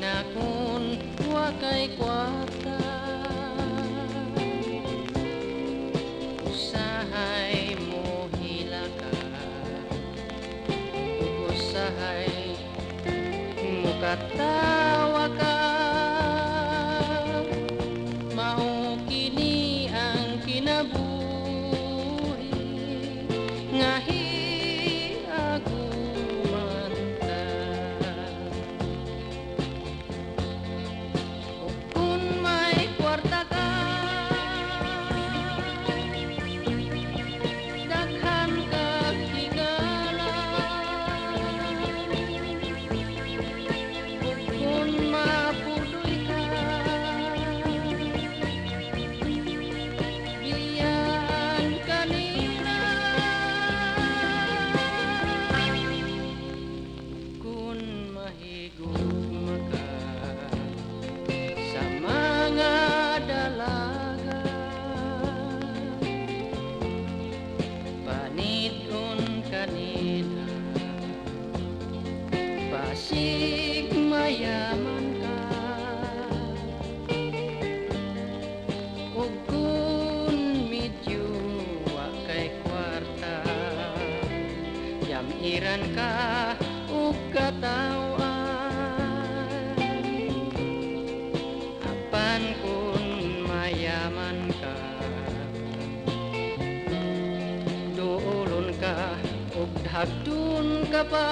na kun wa kay kwarta, usahay mo hilaka, usahay mo katawa ka. Mao kini ang kinabuhi nga hiaguman ta. Ug kun may kwarta ka, daghan kag higala. Ug kun mapudoy ka, bilian kanila. Kun mahigugma ka sa mga dalaga, panidon kanila, basig mayaman ka. Ug kun medyo wa kay kwarta, yamiran ka ug katawan. Apan kun mayaman ka, duolon ka ug hagdun ka pa.